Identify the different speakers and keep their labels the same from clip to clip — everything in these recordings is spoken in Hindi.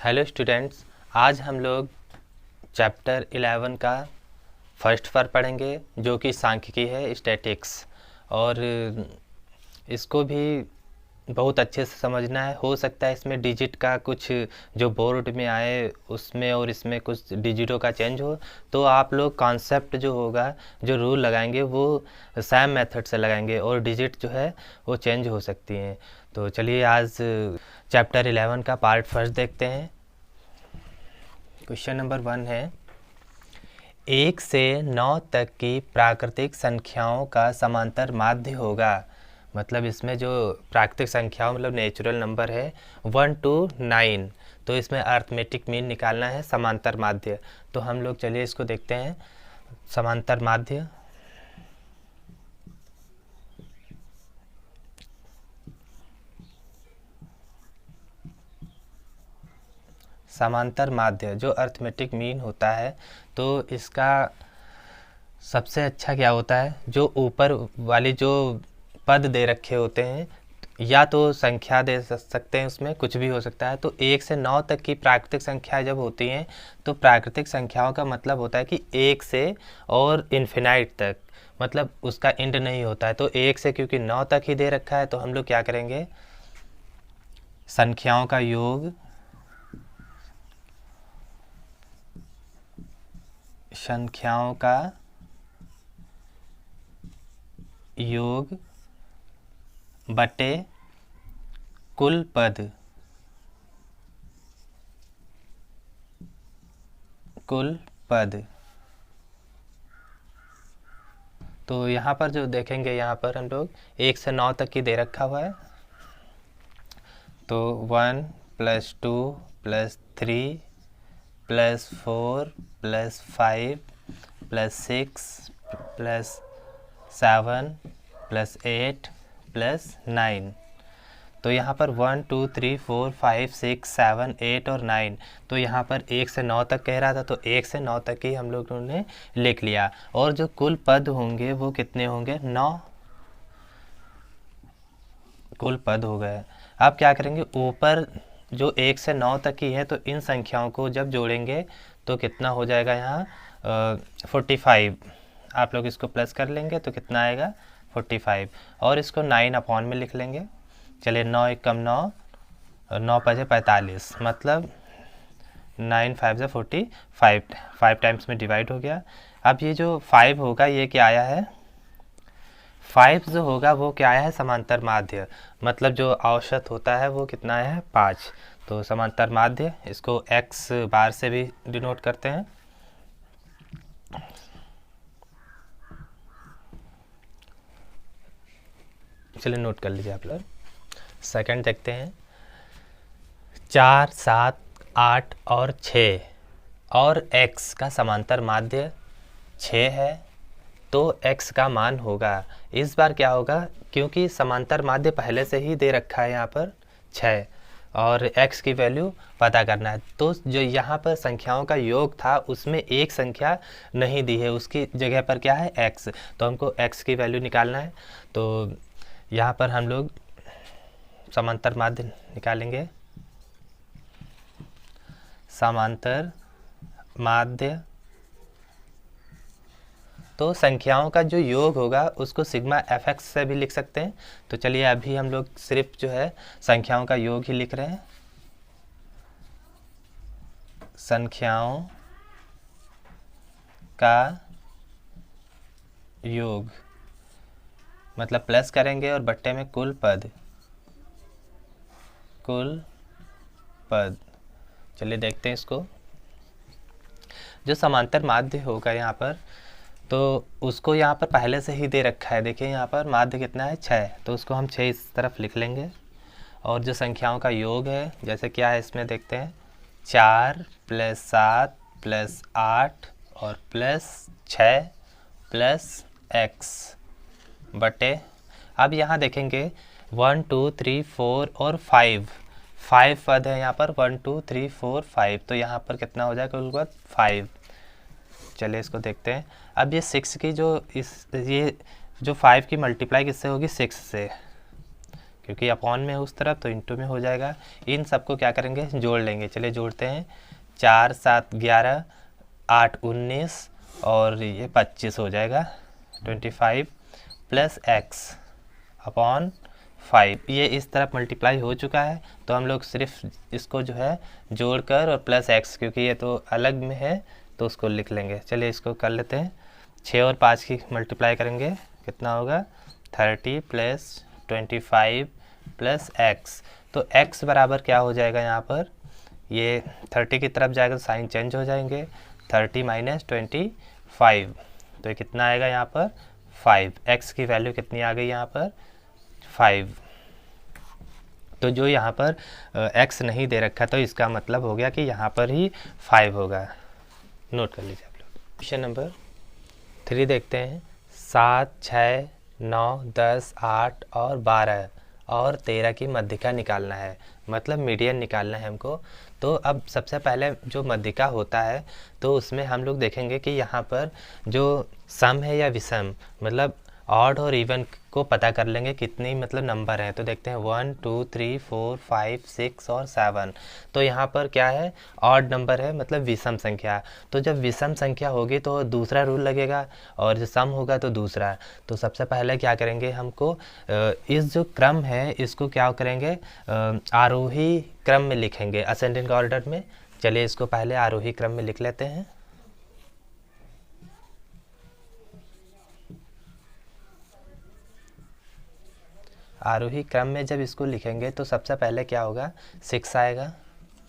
Speaker 1: हेलो स्टूडेंट्स, आज हम लोग चैप्टर 11 का फर्स्ट पार्ट पढ़ेंगे जो कि सांख्यिकी है, स्टैटिक्स। और इसको भी बहुत अच्छे से समझना है। हो सकता है इसमें डिजिट का कुछ जो बोर्ड में आए उसमें और इसमें कुछ डिजिटों का चेंज हो, तो आप लोग कॉन्सेप्ट जो होगा, जो रूल लगाएंगे वो सेम मेथड से लगाएंगे और डिजिट जो है वो चेंज हो सकती हैं। तो चलिए आज चैप्टर 11 का पार्ट फर्स्ट देखते हैं। क्वेश्चन नंबर 1 है, 1 से 9 तक की प्राकृतिक संख्याओं का समांतर माध्य होगा। मतलब इसमें जो प्राकृतिक संख्याओं मतलब नेचुरल नंबर है 1 to 9, तो इसमें अर्थमेटिक मीन निकालना है, समांतर माध्य। तो हम लोग चलिए इसको देखते हैं। समांतर माध्य, समांतर माध्य जो अर्थमेटिक मीन होता है, तो इसका सबसे अच्छा क्या होता है, जो ऊपर वाली जो पद दे रखे होते हैं, या तो संख्या दे सकते हैं, उसमें कुछ भी हो सकता है। तो 1 से 9 तक की प्राकृतिक संख्या जब होती हैं, तो प्राकृतिक संख्याओं का मतलब होता है कि 1 से और इन्फिनाइट तक, मतलब उसका एंड नहीं होता है। तो 1 से क्योंकि 9 तक ही दे रखा है, तो हम लोग क्या करेंगे, संख्याओं का योग, संख्याओं का योग बटे कुल पद, कुल पद। तो यहाँ पर जो देखेंगे, यहाँ पर हम लोग 1 से 9 तक की दे रखा हुआ है। तो 1 + 2 + 3 + 4 + 5 + 6 + 7 + 8 + 9। तो यहाँ पर 1 2 3 4 5 6 7 8 और 9। तो यहाँ पर 1 से 9 तक कह रहा था, तो 1 से 9 तक ही हम लोगों ने लिख लिया। और जो कुल पद होंगे वो कितने होंगे, 9 कुल पद हो गए। अब क्या करेंगे, ऊपर जो 1 से 9 तक की है, तो इन संख्याओं को जब जोड़ेंगे तो कितना हो जाएगा, यहाँ 45। आप लोग इसको प्लस कर लेंगे तो कितना आएगा, 45। और इसको 9 में लिख लेंगे। चलिए 9 × 9, 9 × 5 = 45, मतलब 9 × 5 = 45, 5 टाइम्स में डिवाइड हो गया। अब ये जो 5 होगा ये क्या आया है, 5 जो होगा वो क्या आया है, समांतर माध्य। मतलब जो औसत होता है वो कितना आया है, 5। तो समांतर माध्य, इसको x बार से भी डिनोट करते हैं। चलिए नोट कर लीजिए आप लोग। सेकंड देखते हैं, 4 7 8 और 6 और x का समांतर माध्य 6 है, तो x का मान होगा। इस बार क्या होगा, क्योंकि समांतर माध्य पहले से ही दे रखा है यहाँ पर 6 और x की वैल्यू पता करना है। तो जो यहाँ पर संख्याओं का योग था उसमें एक संख्या नहीं दी है, उसकी जगह पर क्या है, x। तो हमको x की वैल्यू निकालना है। तो यहाँ पर हम लोग समांतर माध्य निकालेंगे। समांतर माध्य, तो संख्याओं का जो योग होगा उसको सिग्मा fx से भी लिख सकते हैं। तो चलिए अभी हम लोग सिर्फ जो है संख्याओं का योग ही लिख रहे हैं। संख्याओं का योग मतलब प्लस करेंगे और बट्टे में कुल पद, कुल पद। चलिए देखते हैं इसको। जो समांतर माध्य होगा यहाँ पर, तो उसको यहाँ पर पहले से ही दे रखा है। देखिए यहाँ पर माध्य कितना है, 6, तो उसको हम 6 इस तरफ लिख लेंगे। और जो संख्याओं का योग है, जैसे क्या है इसमें देखते हैं, 4 + 7 + 8 और +6 +x बटे, अब यहाँ देखेंगे 1 2 3 4 और 5 पद है यहाँ पर, 1 2 3 4 5। तो यहाँ पर कितना हो जाएगा, कुल पद 5। चलिए इसको देखते हैं। अब ये 6 की जो ये जो 5 की मल्टीप्लाई किससे होगी, 6 से, क्योंकि अपॉन में है उस तरफ तो इंटू में हो जाएगा। इन सबको क्या करेंगे, जोड़ लेंगे। चलिए जोड़ते हैं। 4 7 11, 8 19 और ये 25 हो जाएगा। 25 प्लस एक्स अपॉन 5, ये इस तरफ मल्टीप्लाई हो चुका है। तो हम लोग सिर्फ इसको जो है जोड़कर और प्लस एक्स, क्योंकि ये तो अलग में है तो उसको लिख लेंगे। चलिए इसको कर लेते हैं। 6 और 5 की मल्टीप्लाई करेंगे, कितना होगा 30 प्लस 25 प्लस एक्स। तो एक्स बराबर क्या हो जाएगा यहाँ पर, ये 30 की तरफ जाएगा तो साइन चेंज हो जाएंगे। 30 माइनस 25, तो ये कितना आएगा यहाँ पर 5। एक्स की वैल्यू कितनी आ गई यहाँ पर 5। तो जो यहाँ पर x नहीं दे रखा तो इसका मतलब हो गया कि यहाँ पर ही 5 होगा। नोट कर लीजिए आप लोग। क्वेश्चन नंबर 3 देखते हैं। 7 6 9 10 8 और 12 और 13 की मध्यिका निकालना है, मतलब मीडियन निकालना है हमको। तो अब सबसे पहले जो मध्यिका होता है तो उसमें हम लोग देखेंगे कि यहाँ पर जो सम है या विषम, मतलब ऑड और इवन को पता कर लेंगे कितनी मतलब नंबर हैं। तो देखते हैं 1 2 3 4 5 6 और 7। तो यहाँ पर क्या है, ऑड नंबर है, मतलब विषम संख्या। तो जब विषम संख्या होगी तो दूसरा रूल लगेगा और जो सम होगा तो दूसरा। तो सबसे पहले क्या करेंगे, हमको इस जो क्रम है इसको क्या करेंगे, आरोही क्रम में लिखेंगे, असेंडिंग ऑर्डर में। चलिए इसको पहले आरोही क्रम में लिख लेते हैं। आरोही क्रम में जब इसको लिखेंगे तो सबसे पहले क्या होगा, 6 आएगा,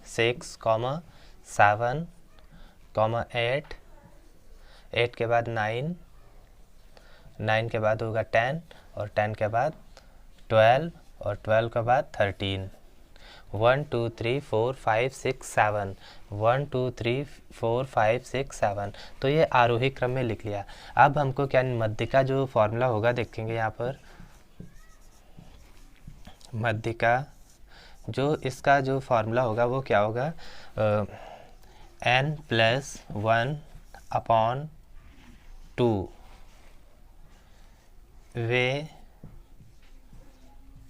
Speaker 1: 6, 7, 8, 8 के बाद 9, 9 के बाद होगा 10 और 10 के बाद 12 और 12 के बाद 13। 1 2 3 4 5 6 7, 1 2 3 4 5 6 7। तो ये आरोही क्रम में लिख लिया। अब हमको क्या मध्यिका जो फॉर्मूला होगा देखेंगे यहाँ पर। मध्यिका जो इसका जो फार्मूला होगा वो क्या होगा, n प्लस 1 अपॉन 2 वे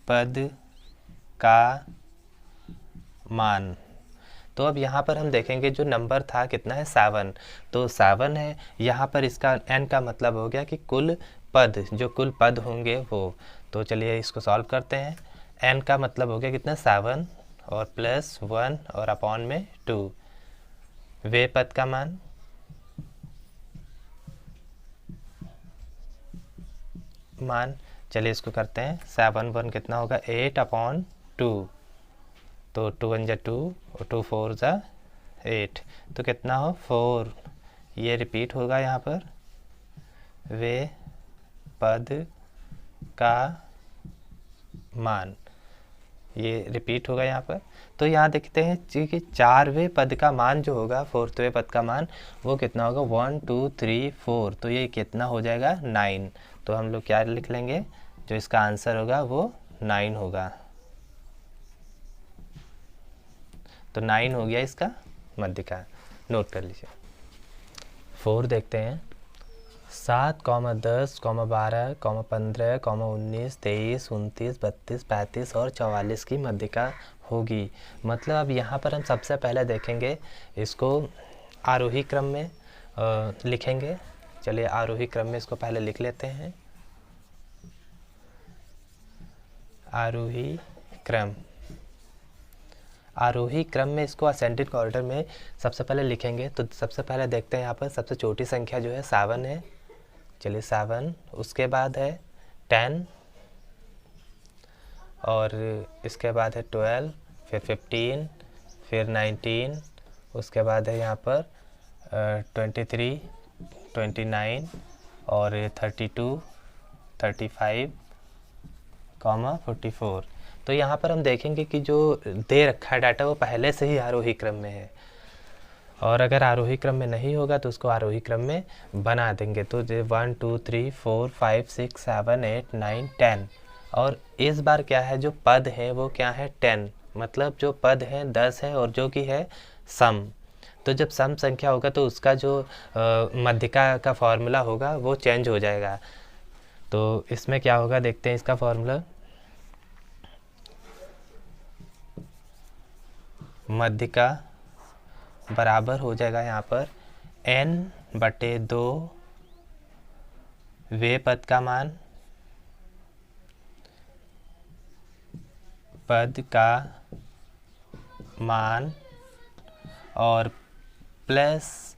Speaker 1: पद का मान। तो अब यहाँ पर हम देखेंगे जो नंबर था कितना है 7, तो 7 है। यहाँ पर इसका n का मतलब हो गया कि कुल पद, जो कुल पद होंगे वो। तो चलिए इसको सॉल्व करते हैं। n का मतलब हो गया कितना 7 और प्लस 1 और अपॉन में 2 वे पद का मान। चलिए इसको करते हैं। 7 1 कितना होगा 8 अपॉन 2, तो 2 1 जा 2 और 2 4 जा 8, तो कितना हो 4। ये रिपीट होगा यहाँ पर, वे पद का मान, ये रिपीट होगा यहाँ पर। तो यहाँ देखते हैं कि 4वें पद का मान जो होगा, 4वें पद का मान वो कितना होगा 1 2 3 4, तो ये कितना हो जाएगा 9। तो हम लोग क्या लिख लेंगे, जो इसका आंसर होगा वो 9 होगा। तो 9 हो गया इसका मध्यिका। नोट कर लीजिए। 4 देखते हैं। 7, 10, 12, 15, 19, 23, 29, 32, 35 और 44 की मध्यिका होगी। मतलब अब यहाँ पर हम सबसे पहले देखेंगे इसको आरोही क्रम में लिखेंगे। चलिए आरोही क्रम में इसको पहले लिख लेते हैं। आरोही क्रम, आरोही क्रम में इसको असेंडिंग ऑर्डर में सबसे पहले लिखेंगे। तो सबसे पहले देखते हैं यहाँ पर सबसे छोटी संख्या जो है 7 है। चलिए 7, उसके बाद है 10 और इसके बाद है 12, फिर 15, फिर 19, उसके बाद है यहाँ पर 23, 29 और 32, 35, 44। तो यहाँ पर हम देखेंगे कि जो दे रखा है डाटा वो पहले से ही आरोही क्रम में है, और अगर आरोही क्रम में नहीं होगा तो उसको आरोही क्रम में बना देंगे। तो 1 2 3 4 5 6 7 8 9 10, और इस बार क्या है जो पद है वो क्या है 10, मतलब जो पद है 10 है और जो कि है सम। तो जब सम संख्या होगा तो उसका जो मध्यिका का फॉर्मूला होगा वो चेंज हो जाएगा। तो इसमें क्या होगा देखते हैं इसका फॉर्मूला। मध्य का बराबर हो जाएगा यहाँ पर n/2 वे पद का मान, और प्लस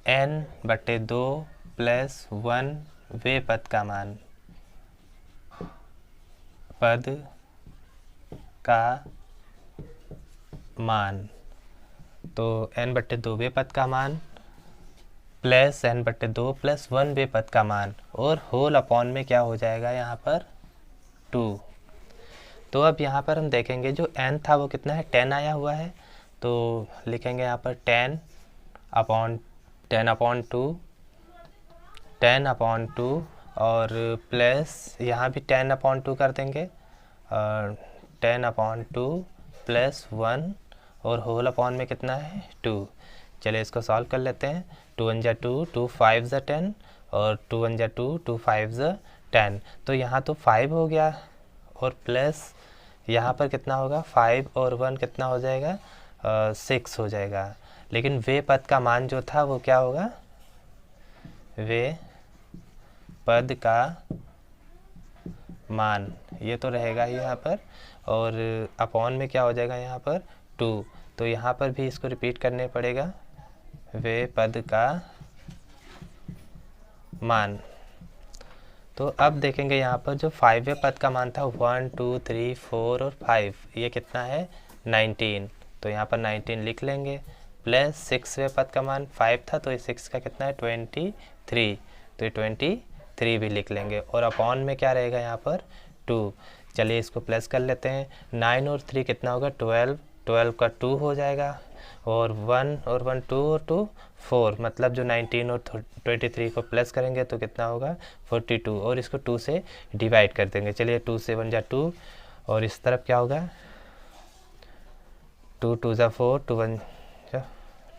Speaker 1: n/2 प्लस 1 वे पद का मान। तो n/2 वे पद का मान प्लस n/2 प्लस 1 वे पद का मान, और होल अपॉन में क्या हो जाएगा यहाँ पर 2। तो अब यहाँ पर हम देखेंगे जो n था वो कितना है, 10 आया हुआ है। तो लिखेंगे यहाँ पर 10/2 और प्लस यहाँ भी 10/2 कर देंगे, 10/2 प्लस 1 और होल अपॉन में कितना है 2। चलिए इसको सॉल्व कर लेते हैं। 2 1 2, 2 5 10 और 2 1 2, 2 5 10। तो यहाँ तो 5 हो गया और प्लस यहाँ पर कितना होगा, 5 और 1 कितना हो जाएगा, 6 हो जाएगा। लेकिन वे पद का मान जो था वो क्या होगा, वे पद का मान ये तो रहेगा ही यहाँ पर, और अपॉन में क्या हो जाएगा यहाँ पर 2। तो यहाँ पर भी इसको रिपीट करने पड़ेगा, वे पद का मान। तो अब देखेंगे यहाँ पर जो 5वें पद का मान था 1 2 3 4 और 5, ये कितना है 19। तो यहाँ पर 19 लिख लेंगे, प्लस 6वें पद का मान 5 था तो ये 6 का कितना है 23, तो ये 23 भी लिख लेंगे, और अपॉन में क्या रहेगा यहाँ पर 2। चलिए इसको प्लस कर लेते हैं। 9 और 3 कितना होगा 12, 12 का 2 हो जाएगा, और 1 और 1 2 और 2 4, मतलब जो 19 और 23 को प्लस करेंगे तो कितना होगा 42, और इसको 2 से डिवाइड कर देंगे। चलिए 2 से 1 जा 2, और इस तरफ क्या होगा 2 2 जा 4, 2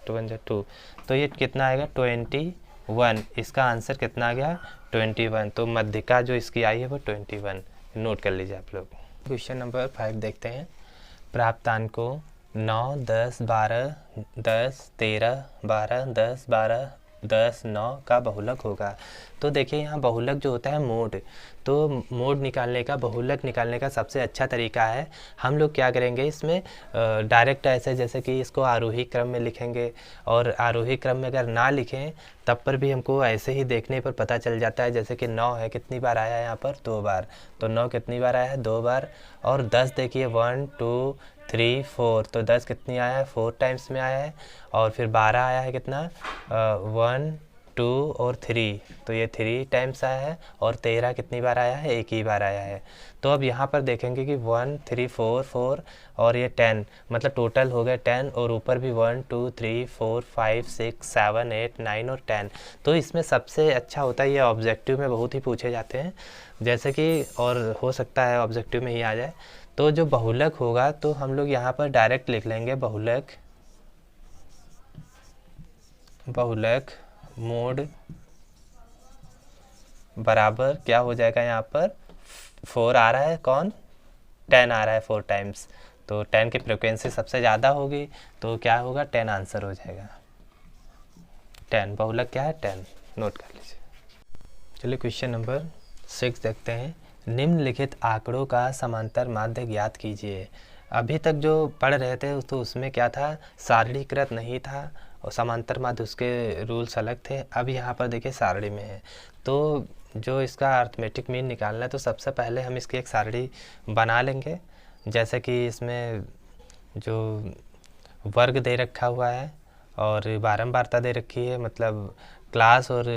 Speaker 1: 1 जा 2, तो ये कितना आएगा 21। इसका आंसर कितना आ गया 21। तो मध्यिका जो इसकी आई है वो 21, नोट कर लीजिए आप लोग। क्वेश्चन नंबर 5 देखते हैं। प्राप्तांकों 9 10 12 10 13 12 10 12 10 9 का बहुलक होगा। तो देखिए यहाँ बहुलक जो होता है मोड, तो मोड निकालने का, बहुलक निकालने का सबसे अच्छा तरीका है, हम लोग क्या करेंगे इसमें डायरेक्ट ऐसे, जैसे कि इसको आरोही क्रम में लिखेंगे, और आरोही क्रम में अगर ना लिखें तब पर भी हमको ऐसे ही देखने पर पता चल जाता है। जैसे कि 9 है, कितनी बार आया है यहाँ पर 2 बार, तो 9 कितनी बार आया है 2 बार, और 10 देखिए 1 2 3 4, तो 10 कितनी आया है 4 टाइम्स में आया है, और फिर 12 आया है कितना 1 2 और 3, तो ये 3 टाइम्स आया है, और 13 कितनी बार आया है, एक ही बार आया है। तो अब यहाँ पर देखेंगे कि 1 3 4 4 और ये 10, मतलब टोटल हो गए 10, और ऊपर भी 1 2 3 4 5 6 7 8 9 और 10। तो इसमें सबसे अच्छा होता है, ये ऑब्जेक्टिव में बहुत ही पूछे जाते हैं, जैसे कि, और हो सकता है ऑब्जेक्टिव में ही आ जाए। तो जो बहुलक होगा तो हम लोग यहाँ पर डायरेक्ट लिख लेंगे, बहुलक मोड बराबर क्या हो जाएगा, यहाँ पर 4 आ रहा है, कौन 10 आ रहा है 4 टाइम्स, तो 10 की फ्रिक्वेंसी सबसे ज़्यादा होगी, तो क्या होगा 10 आंसर हो जाएगा। 10 बहुलक क्या है 10, नोट कर लीजिए। चलिए क्वेश्चन नंबर 6 देखते हैं। निम्नलिखित आंकड़ों का समांतर माध्य ज्ञात कीजिए। अभी तक जो पढ़ रहे थे तो उसमें क्या था, सारणीकृत नहीं था, और समांतर माध्य उसके रूल्स अलग थे। अब यहाँ पर देखिए सारणी में है, तो जो इसका अर्थमेटिक मीन निकालना है तो सबसे पहले हम इसकी एक सारणी बना लेंगे। जैसे कि इसमें जो वर्ग दे रखा हुआ है और बारंबारता दे रखी है, मतलब क्लास और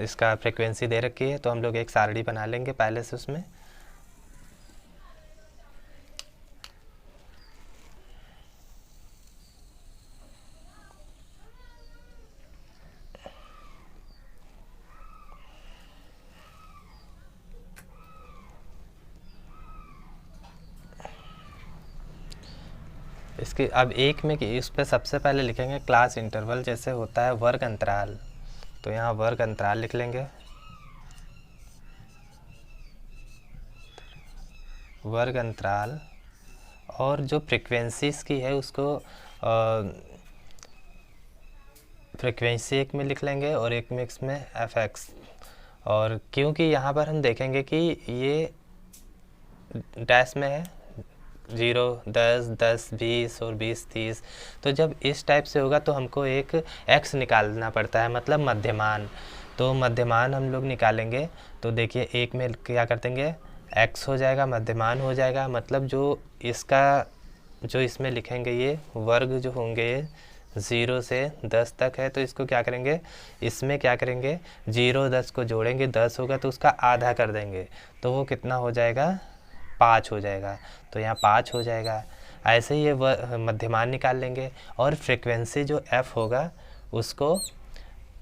Speaker 1: इसका फ्रीक्वेंसी दे रखी है, तो हम लोग एक सारणी बना लेंगे पहले से उसमें। इसके अब एक में कि इस पर सबसे पहले लिखेंगे क्लास इंटरवल, जैसे होता है वर्ग अंतराल, तो यहाँ वर्ग अंतराल लिख लेंगे, वर्ग अंतराल, और जो फ्रिक्वेंसीज़ की है उसको फ्रिक्वेंसी एक में लिख लेंगे और एक में इसमें एफ एक्स। और क्योंकि यहाँ पर हम देखेंगे कि ये डैश में है 0, 10, 10, 20 और 20, 30, तो जब इस टाइप से होगा तो हमको एक x निकालना पड़ता है, मतलब मध्यमान। तो मध्यमान हम लोग निकालेंगे तो देखिए एक में क्या कर देंगे, x हो जाएगा, मध्यमान हो जाएगा, मतलब जो इसका जो इसमें लिखेंगे ये वर्ग जो होंगे ये 0 से 10 तक है, तो इसको क्या करेंगे, इसमें क्या करेंगे 0 10 को जोड़ेंगे, 10 होगा तो उसका आधा कर देंगे, तो वो कितना हो जाएगा, 5 हो जाएगा, तो यहाँ 5 हो जाएगा। ऐसे ही ये मध्यमान निकाल लेंगे। और फ्रिक्वेंसी जो f होगा उसको,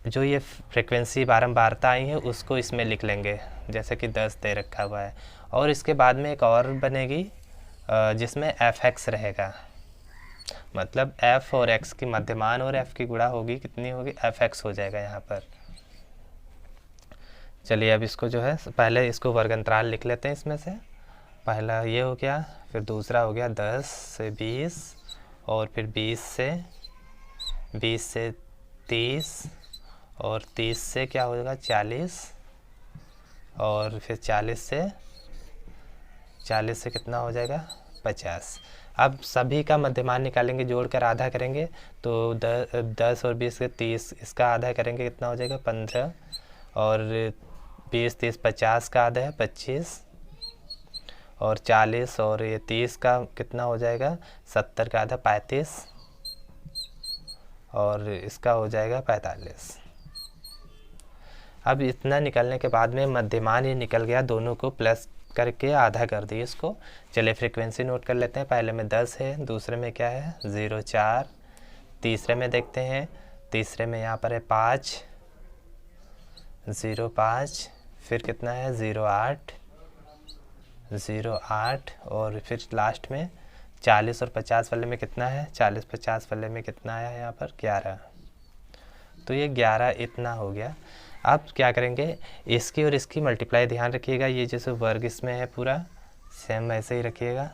Speaker 1: जो ये फ्रिक्वेंसी बारंबारता आई है उसको इसमें लिख लेंगे, जैसे कि 10 दे रखा हुआ है। और इसके बाद में एक और बनेगी जिसमें fx रहेगा, मतलब f और x की मध्यमान और f की गुणा होगी, कितनी होगी, fx हो जाएगा यहाँ पर। चलिए अब इसको जो है पहले इसको वर्ग अंतराल लिख लेते हैं। इसमें से पहला ये हो गया, फिर दूसरा हो गया 10 से 20, और फिर 20 से 30, और 30 से क्या होगा 40, और फिर 40 से कितना हो जाएगा 50। अब सभी का मध्यमान निकालेंगे, जोड़कर आधा करेंगे, तो 10 और 20 से 30, इसका आधा करेंगे कितना हो जाएगा 15, और 20 30 50 का आधा है 25, और 40 और ये 30 का कितना हो जाएगा 70 का आधा 35, और इसका हो जाएगा 45। अब इतना निकलने के बाद में मध्यमान ही निकल गया, दोनों को प्लस करके आधा कर दिए इसको। चलिए फ्रीक्वेंसी नोट कर लेते हैं। पहले में 10 है, दूसरे में क्या है 0 4, तीसरे में देखते हैं, तीसरे में यहाँ पर है 5 0 5, फिर कितना है 0 8 0 8, और फिर लास्ट में 40 और 50 वाले में कितना है, 40 50 वाले में कितना आया यहाँ पर 11, तो ये 11 इतना हो गया। अब क्या करेंगे, इसकी और इसकी मल्टीप्लाई ध्यान रखिएगा, ये जैसे वर्ग इसमें है पूरा सेम ऐसे ही रखिएगा,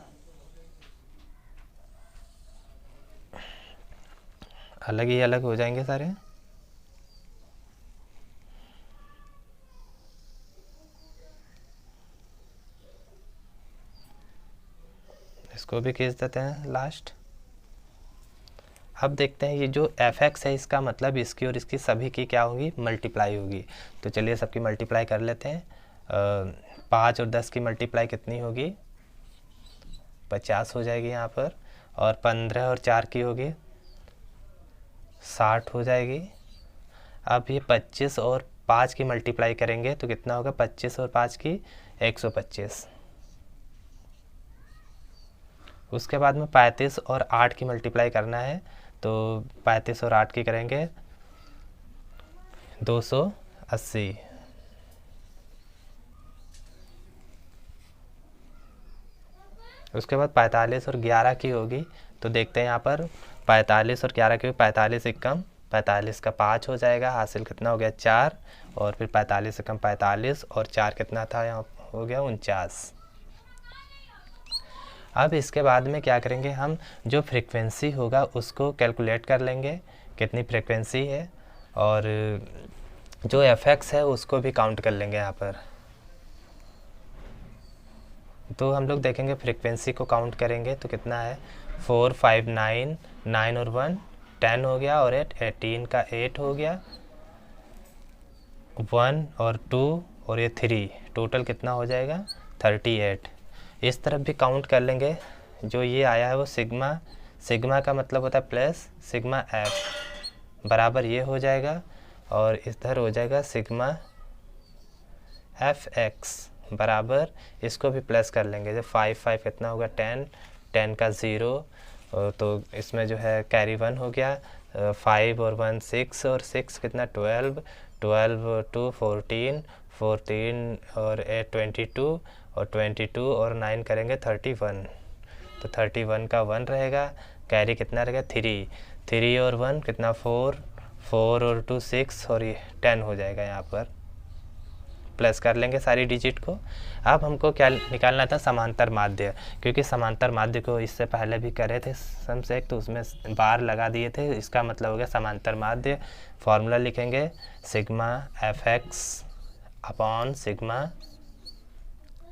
Speaker 1: अलग ही अलग हो जाएंगे सारे। इसको भी खींच देते हैं लास्ट। अब देखते हैं ये जो fx है, इसका मतलब इसकी और इसकी सभी की क्या होगी, मल्टीप्लाई होगी। तो चलिए सबकी मल्टीप्लाई कर लेते हैं। 5 और 10 की मल्टीप्लाई कितनी होगी 50 हो जाएगी यहाँ पर, और 15 और 4 की होगी 60 हो जाएगी। अब ये 25 और 5 की मल्टीप्लाई करेंगे तो कितना होगा, 25 और 5 की 125। उसके बाद में 35 और 8 की मल्टीप्लाई करना है, तो 35 और 8 की करेंगे 280। उसके बाद 45 और 11 की होगी, तो देखते हैं यहाँ पर 45 और 11 की, 45 से कम 45 का 5 हो जाएगा, हासिल कितना हो गया 4, और फिर 45 से कम 45, और 4 कितना था यहाँ हो गया 49। अब इसके बाद में क्या करेंगे, हम जो फ्रीक्वेंसी होगा उसको कैलकुलेट कर लेंगे कितनी फ्रीक्वेंसी है, और जो fx है उसको भी काउंट कर लेंगे यहाँ पर। तो हम लोग देखेंगे फ्रीक्वेंसी को काउंट करेंगे तो कितना है 4 5 9, 9 और 1 10 हो गया, और 8 18 का 8 हो गया, 1 और 2 और ये 3, टोटल कितना हो जाएगा 38। इस तरफ भी काउंट कर लेंगे, जो ये आया है वो सिग्मा, सिग्मा का मतलब होता है प्लस सिग्मा एफ बराबर ये हो जाएगा, और इधर हो जाएगा सिग्मा एफ एक्स बराबर, इसको भी प्लस कर लेंगे, जो 5 5 कितना होगा 10, 10 का 0, तो इसमें जो है कैरी 1 हो गया, 5 और 1 6, और 6 कितना 12, 12 और 2 14, 14 और 8 22, और 22 और 9 करेंगे 31, तो 31 का 1 रहेगा, कैरी कितना रहेगा 3, 3 और 1 कितना 4, 4 और 2 6, और ये 10 हो जाएगा यहाँ पर। प्लस कर लेंगे सारी डिजिट को। अब हमको क्या निकालना था, समांतर माध्य, क्योंकि समांतर माध्य को इससे पहले भी करे थे सम से एक, तो उसमें बार लगा दिए थे, इसका मतलब हो गया समांतर माध्य। फॉर्मूला लिखेंगे sigma f x upon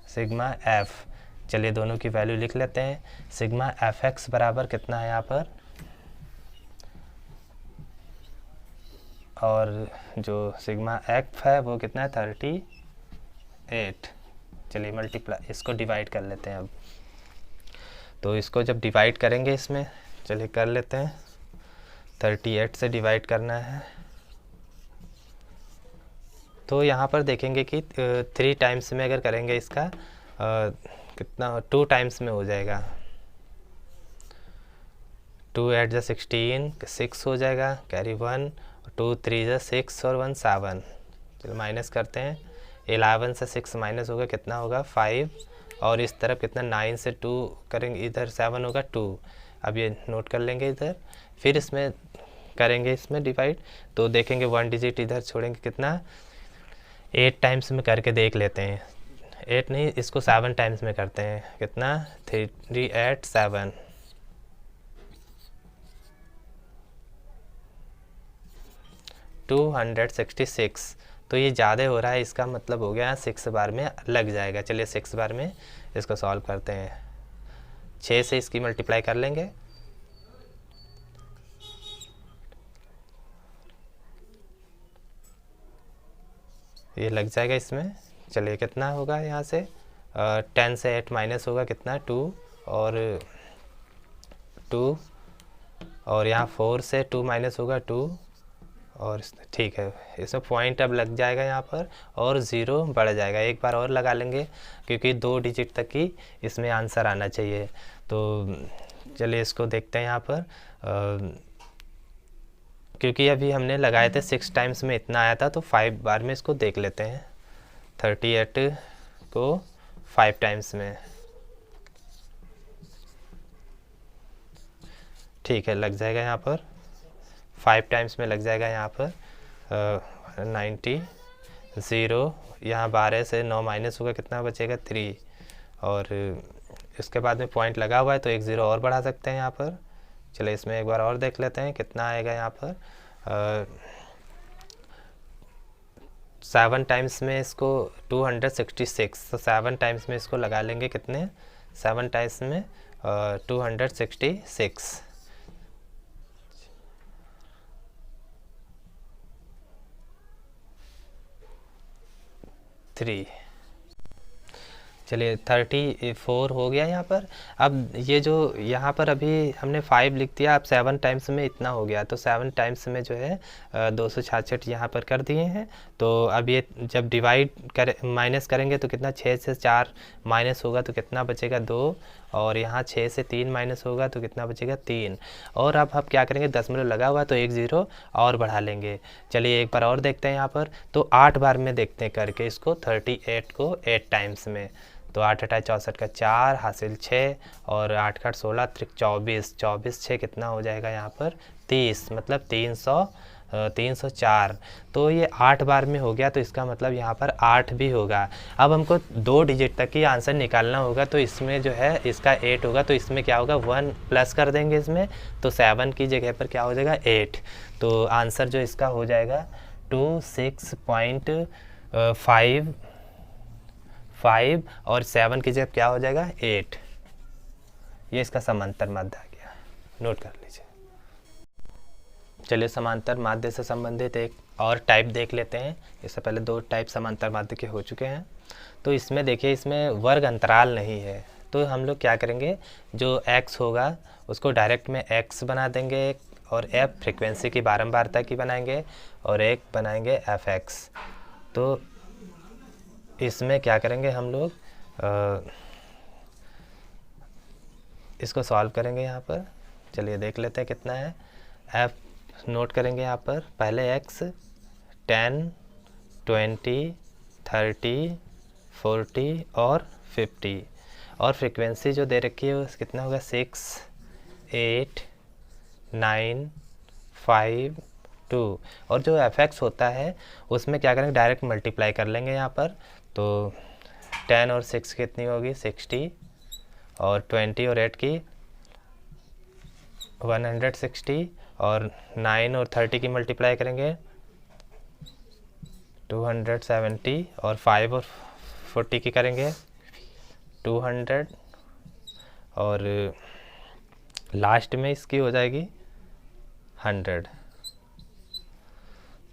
Speaker 1: sigma f. चलिए दोनों की वैल्यू लिख लेते हैं। सिग्मा एफ एक्स बराबर कितना है यहाँ पर, और जो सिग्मा एफ है वो कितना है 38। चलिए मल्टीप्लाई, इसको डिवाइड कर लेते हैं अब। तो इसको जब डिवाइड करेंगे इसमें, चलिए कर लेते हैं, 38 से डिवाइड करना है। तो यहाँ पर देखेंगे कि 3 टाइम्स में अगर करेंगे इसका कितना, 2 टाइम्स में हो जाएगा। 2 8 जा 16, 6 हो जाएगा, कैरी 1, 2 3 जा 6 और 1 7। चलो माइनस करते हैं, 11 से 6 माइनस होगा, कितना होगा 5, और इस तरफ कितना 9 से 2 करेंगे, इधर 7 होगा 2। अब ये नोट कर लेंगे इधर, फिर इसमें करेंगे इसमें डिवाइड, तो देखेंगे 1 डिजिट इधर छोड़ेंगे, कितना 8 टाइम्स में करके देख लेते हैं। 8 नहीं, इसको 7 टाइम्स में करते हैं, कितना 3 8 7। $266। तो ये ज़्यादा हो रहा है, इसका मतलब हो गया 6 बार में लग जाएगा। चलिए 6 बार में इसको सॉल्व करते हैं। 6 से इसकी मल्टीप्लाई कर लेंगे, ये लग जाएगा इसमें। चलिए कितना होगा यहाँ से, 10 से 8 माइनस होगा, कितना 2, और 2, और यहाँ 4 से 2 माइनस होगा 2, और ठीक है, इसमें पॉइंट अब लग जाएगा यहाँ पर, और 0 बढ़ जाएगा। एक बार और लगा लेंगे, क्योंकि 2 डिजिट तक ही इसमें आंसर आना चाहिए। तो चलिए इसको देखते हैं यहाँ पर, क्योंकि अभी हमने लगाए थे 6 टाइम्स में इतना आया था, तो 5 बार में इसको देख लेते हैं। 38 को 5 टाइम्स में, ठीक है, लग जाएगा यहाँ पर 5 टाइम्स में लग जाएगा यहाँ पर 90, 0, यहाँ 12 से 9 माइनस होगा, कितना बचेगा 3, और इसके बाद में पॉइंट लगा हुआ है, तो 1 0 और बढ़ा सकते हैं यहाँ पर। चलिए इसमें एक बार और देख लेते हैं कितना आएगा यहाँ पर। 7 टाइम्स में इसको 266, तो 7 टाइम्स में इसको लगा लेंगे, कितने 7 टाइम्स में 266, 3। चलिए 34 हो गया यहाँ पर। अब ये जो यहाँ पर अभी हमने 5 लिख दिया, अब 7 टाइम्स में इतना हो गया, तो 7 टाइम्स में जो है 266 यहाँ पर कर दिए हैं। तो अब ये जब डिवाइड माइनस करेंगे तो कितना, 6 से 4 माइनस होगा तो कितना बचेगा 2, और यहाँ 6 से 3 माइनस होगा तो कितना बचेगा 3। और अब क्या करेंगे, दशमलव लगा हुआ तो 1 0 और बढ़ा लेंगे। चलिए एक बार और देखते हैं यहाँ पर, तो 8 बार में देखते हैं करके इसको, 38 को 8 टाइम्स में। तो 8 8 64 का 4 हासिल 6, और 8 8 16 त्रिक 24, 24 6 कितना हो जाएगा यहाँ पर 30, मतलब 304। तो ये 8 बार में हो गया, तो इसका मतलब यहाँ पर 8 भी होगा। अब हमको 2 डिजिट तक ही आंसर निकालना होगा, तो इसमें जो है इसका 8 होगा, तो इसमें क्या होगा 1 प्लस कर देंगे इसमें, तो 7 की जगह पर क्या हो जाएगा 8। तो आंसर जो इसका हो जाएगा 26.5, और 7 की जगह क्या हो जाएगा 8। ये इसका समांतर माध्य आ गया, नोट कर लीजिए। चलिए समांतर माध्य से संबंधित एक और टाइप देख लेते हैं। इससे पहले 2 टाइप समांतर माध्य के हो चुके हैं। तो इसमें देखिए, इसमें वर्ग अंतराल नहीं है, तो हम लोग क्या करेंगे, जो x होगा उसको डायरेक्ट में x बना देंगे, और f फ्रीक्वेंसी की बारंबारता की बनाएंगे, और एक बनाएंगे fx। तो इसमें क्या करेंगे हम लोग, इसको सॉल्व करेंगे यहाँ पर। चलिए देख लेते हैं कितना है। f नोट करेंगे यहाँ पर, पहले x 10 20 30 40 और 50, और फ्रीक्वेंसी जो दे रखी है वो कितना होगा 6 8 9 5 2। और जो एफ एक्स होता है उसमें क्या करेंगे, डायरेक्ट मल्टीप्लाई कर लेंगे यहाँ पर। तो 10 और 6 कितनी होगी 60, और 20 और 8 की 160, और 9 और 30 की मल्टीप्लाई करेंगे 270, और 5 और 40 की करेंगे 200, और लास्ट में इसकी हो जाएगी 100।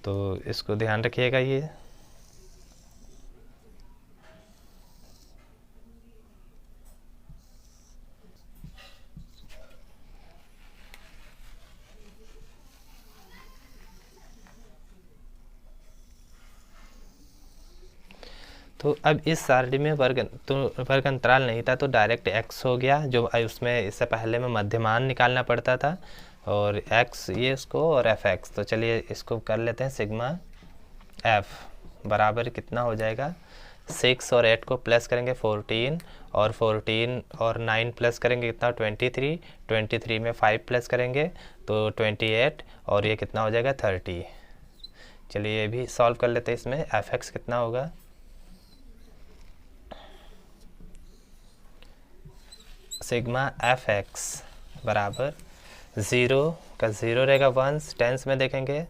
Speaker 1: तो इसको ध्यान रखिएगा ये। तो अब इस सारणी में वर्ग अंतराल नहीं था, तो डायरेक्ट x हो गया, जो उसमें इससे पहले में मध्यमान निकालना पड़ता था, और x ये इसको, और एफ एक्स। तो चलिए इसको कर लेते हैं। सिग्मा f बराबर कितना हो जाएगा, 6 और 8 को प्लस करेंगे 14, और 14 और 9 प्लस करेंगे कितना 23, 23 में 5 प्लस करेंगे तो 28, और ये कितना हो जाएगा 30। चलिए ये भी सॉल्व कर लेते हैं। इसमें एफ एक्स कितना होगा, सिग्मा एफ एक्स बराबर 0 का 0 रहेगा, वंस टेंस में देखेंगे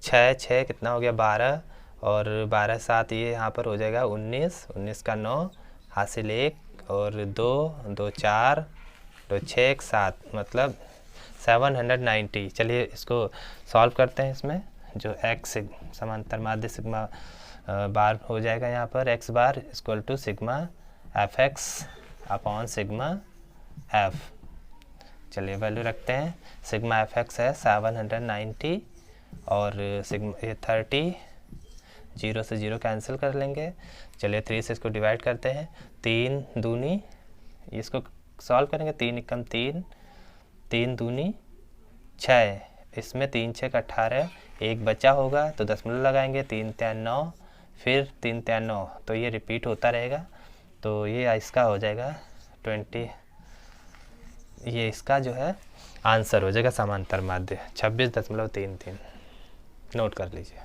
Speaker 1: 6 कितना हो गया 12, और 12 7 ये यहाँ पर हो जाएगा 19, 19 का 9 हासिल 1, और 2 2 4 2 6 7, मतलब 790। चलिए इसको सॉल्व करते हैं। इसमें जो x समांतर माध्य सिग्मा बार हो जाएगा यहाँ पर, x bar equal to sigma f x upon sigma f. चलिए वैल्यू रखते हैं। सिग्मा एफ एक्स है 790, और सिग्मा 30, 0 से 0 कैंसिल कर लेंगे। चलिए 3 से इसको डिवाइड करते हैं। 3 दूनी, इसको सॉल्व करेंगे, 3 एकम 3, 3 दूनी 6, इसमें 3 6 का 18, एक बचा होगा तो दशमलव लगाएंगे, 3 3 9, फिर 3 3 9, तो ये रिपीट होता रहेगा। तो ये इसका हो जाएगा 20, ये इसका जो है आंसर हो जाएगा समांतर माध्य 26.33। नोट कर लीजिए।